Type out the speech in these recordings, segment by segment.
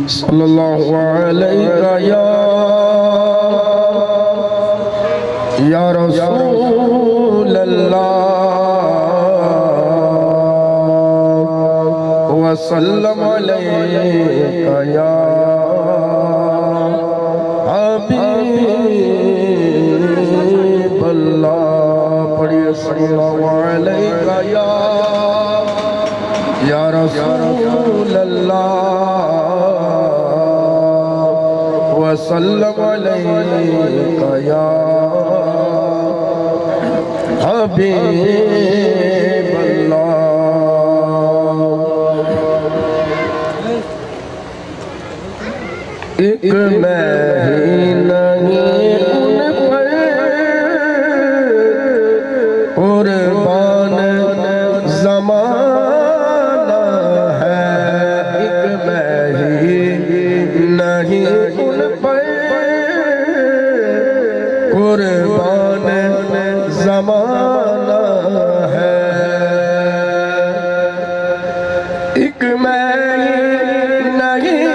صلی اللہ علیہ یا رسول اللہ وسلم علیہ یا حبیب اللہ پڑھئے صلی اللہ علیہ یا رسول اللہ وسلم علیک یا حبیب اللہ ایک میں ہی نہیں ان پر قربان زمانہ ہے ایک میں ہی نہیں ان پر قربان زمانہ ہے ایک میں نہیں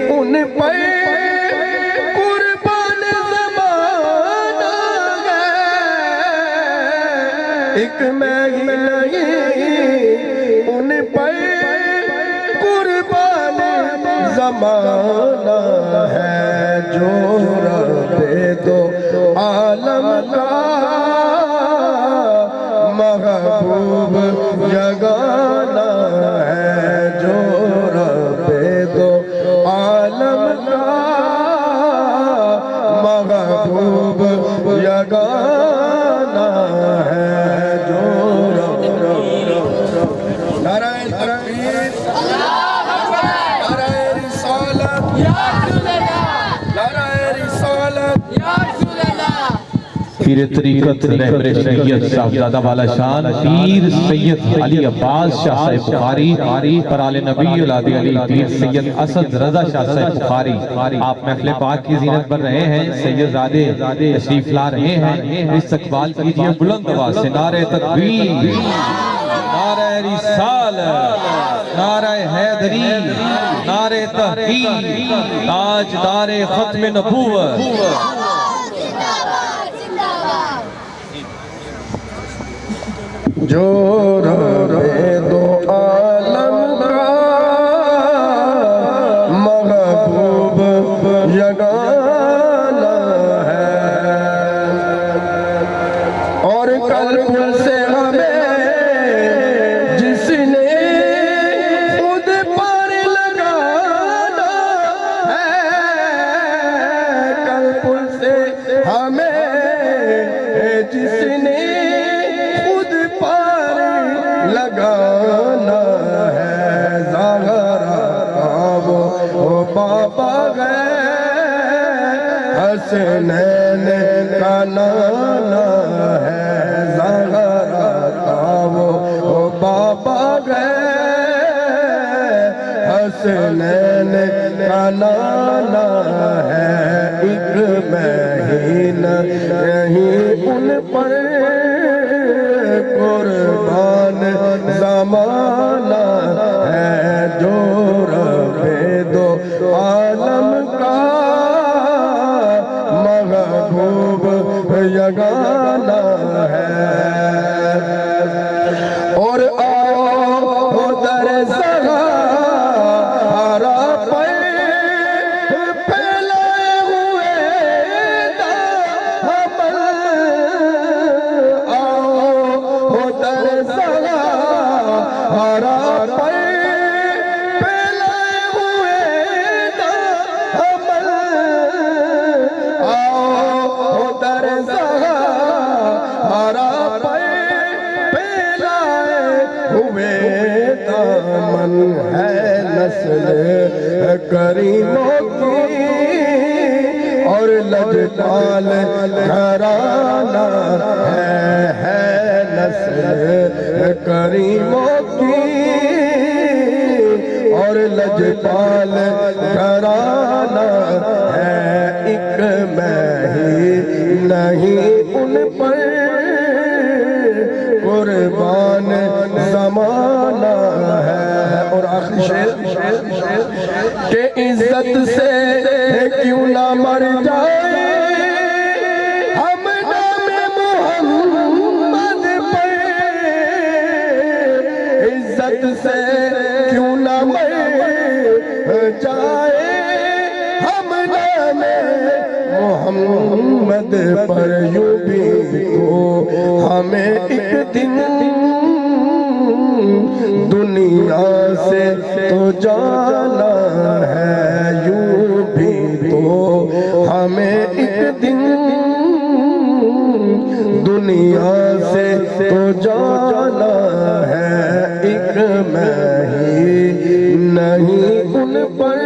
ان پر قربان زمانہ ہے ایک میں نہیں ان پر قربان زمانہ ہے جو رب دو عالم کا محبوب یگانہ ہے جو رب دو عالم کا محبوب یگانہ ہے جو رب نعرہ تکبیر نعرہ رسالت نعرہ رسالت پیر طریقت رہبر شریعت صاحبزادہ والا شان پیر سید علی عباس شاہ صاحب بخاری پر آل نبی اولاد علی پیر سید اسد رضا شاہ صاحب بخاری آپ محفل پاک کی زینت بن رہے ہیں سید زادے تشریف لا رہے ہیں استقبال کیجئے بلند آواز سے نعرہ تکبیر نعرہ رسالت نعرہ حیدری نعرہ تحقیق تاجدار ختم نبوت جو رب دو عالم کا محبوب یگانہ ہے اور قلب سے ہمیں جس نے خود پر لگانا ہے قلب سے ہمیں جس نے لگانا ہے زہرا کا وہ بابا ہے حسنین کا نانا ہے زہرا کا وہ بابا ہے حسنین کا نانا ہے ایک مہینہ یہیں ان پر قربان زمانہ ہے جو رب دو عالم کا محبوب یگانہ ہے اور آؤ در سہارا پر پھیلائے ہوئے دامن آؤ در سہارا پر پھیلائے ہوئے دامن آؤ در سہارا پر پھیلائے ہوئے دامن ہے نسل کریموں کی اور لجپال گھرانہ ہے نسل کریموں کی اور لجپال گھرانہ ہے ایک میں ہی نہیں ان پر قربان زمانہ ہے اور آخری شعر کہ عزت سے کیوں نہ مر جائے ہم نام محمد پر، عزت سے کیوں نہ مر جائے ہم نام محمد پر، یوں بھی تو ہمیں ایک دن دنیا سے تو جانا ہے، یوں بھی تو ہمیں ایک دن دنیا سے تو جانا ہے، ایک میں ہی نہیں ان پر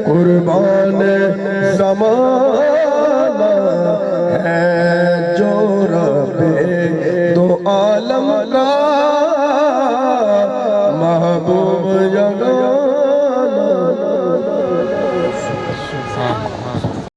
قربان زمانہ ہے، جو رب دو عالم کا محبوب یگانہ۔